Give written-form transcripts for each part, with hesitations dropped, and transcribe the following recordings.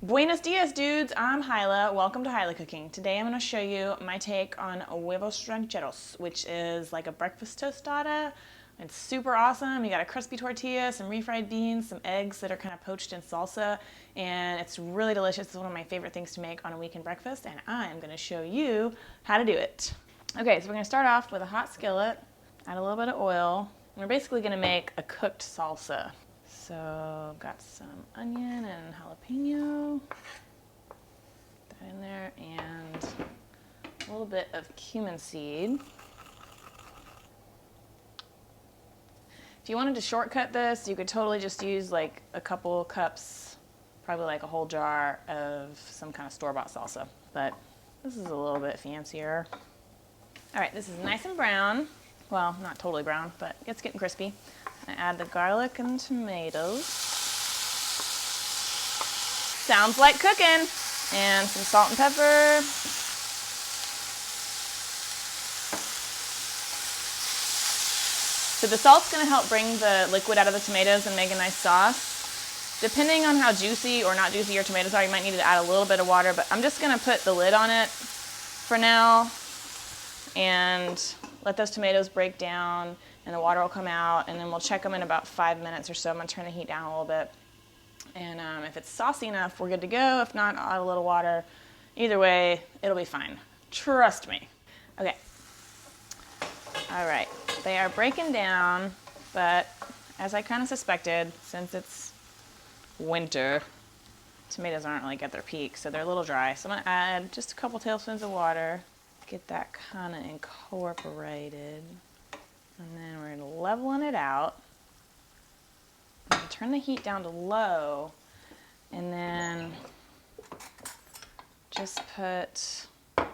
Buenos dias, dudes. I'm Hilah. Welcome to Hilah Cooking. Today I'm going to show you my take on Huevos Rancheros, which is like a breakfast tostada. It's super awesome. You got a crispy tortilla, some refried beans, some eggs that are kind of poached in salsa, and it's really delicious. It's one of my favorite things to make on a weekend breakfast, and I'm going to show you how to do it. Okay, so we're going to start off with a hot skillet, add a little bit of oil. We're basically going to make a cooked salsa. So I've got some onion and jalapeno, put that in there, and a little bit of cumin seed. If you wanted to shortcut this, you could totally just use like a couple cups, probably like a whole jar of some kind of store-bought salsa, but this is a little bit fancier. All right, this is nice and brown. Well, not totally brown, but it's getting crispy. I add the garlic and tomatoes. Sounds like cooking. And some salt and pepper. So the salt's going to help bring the liquid out of the tomatoes and make a nice sauce. Depending on how juicy or not juicy your tomatoes are, you might need to add a little bit of water, but I'm just going to put the lid on it for now and let those tomatoes break down and the water will come out, and then we'll check them in about 5 minutes or so. I'm going to turn the heat down a little bit. And if it's saucy enough, we're good to go. If not, I'll add a little water. Either way, it'll be fine. Trust me. Okay. All right. They are breaking down, but as I kind of suspected, since it's winter, tomatoes aren't like at their peak, so they're a little dry. So I'm going to add just a couple tablespoons of water, get that kind of incorporated. And then we're leveling it out. I'm going to turn the heat down to low, and then just put a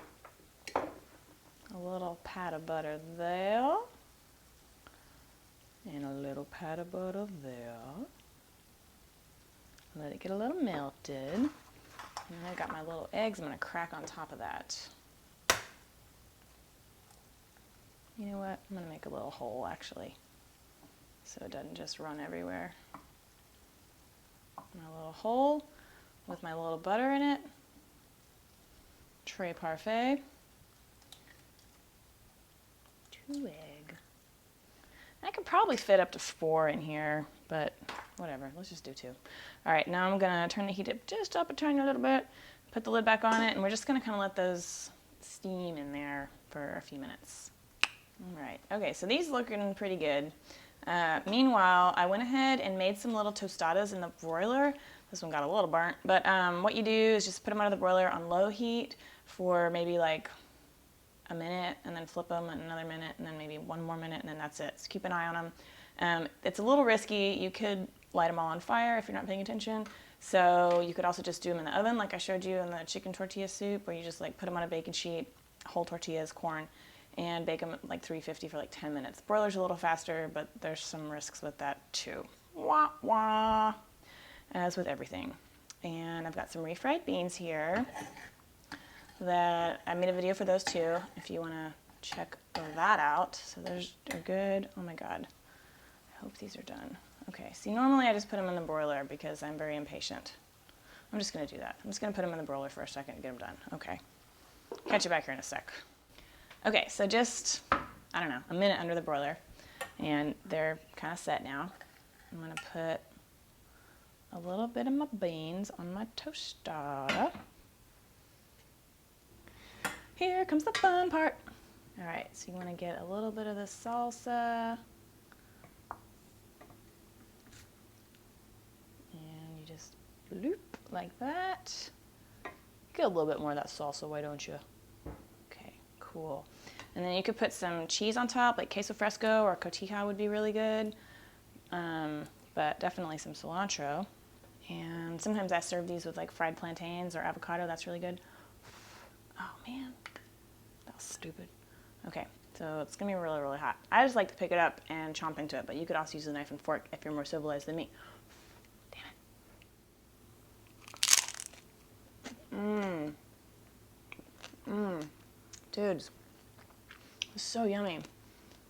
little pat of butter there, and a little pat of butter there. Let it get a little melted. And then I've got my little eggs I'm going to crack on top of that. You know what? I'm going to make a little hole, actually, so it doesn't just run everywhere. My little hole with my little butter in it. Tray parfait. 2 egg. I could probably fit up to 4 in here, but whatever. Let's just do 2. All right, now I'm going to turn the heat up just up a tiny little bit, put the lid back on it, and we're just going to kind of let those steam in there for a few minutes. All right, okay, so these looking pretty good. Meanwhile, I went ahead and made some little tostadas in the broiler. This one got a little burnt, but what you do is just put them out of the broiler on low heat for maybe like a minute, and then flip them in another minute, and then maybe 1 more minute, and then that's it. So keep an eye on them. It's a little risky. You could light them all on fire if you're not paying attention. So you could also just do them in the oven like I showed you in the chicken tortilla soup, where you just like put them on a baking sheet, whole tortillas, corn, and bake them at like 350 for like 10 minutes. Broiler's a little faster, but there's some risks with that too. Wah, wah, as with everything. And I've got some refried beans here that I made a video for those too, if you want to check that out. So they're good. Oh my God. I hope these are done. Okay, see, normally I just put them in the broiler because I'm very impatient. I'm just going to do that. I'm just going to put them in the broiler for a second and get them done. Okay. Catch you back here in a sec. Okay, so just, I don't know, a minute under the broiler, and they're kind of set now. I'm going to put a little bit of my beans on my tostada. Here comes the fun part. All right, so you want to get a little bit of the salsa, and you just loop like that. Get a little bit more of that salsa, why don't you? Cool. And then you could put some cheese on top, like queso fresco or cotija would be really good, but definitely some cilantro. And sometimes I serve these with like fried plantains or avocado. That's really good. Oh man, that was stupid. Okay, so it's gonna be really, really hot. I just like to pick it up and chomp into it, but you could also use a knife and fork if you're more civilized than me. Damn it. Dudes, it's so yummy.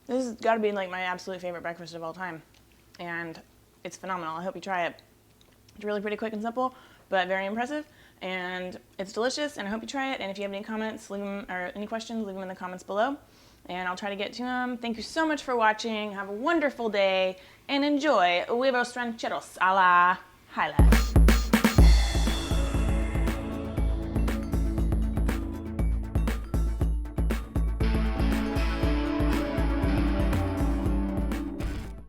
This has got to be like my absolute favorite breakfast of all time, and it's phenomenal. I hope you try it. It's really pretty quick and simple, but very impressive. And it's delicious, and I hope you try it. And if you have any comments, leave them, or any questions, leave them in the comments below, and I'll try to get to them. Thank you so much for watching. Have a wonderful day, and enjoy Huevos Rancheros a la Hilah.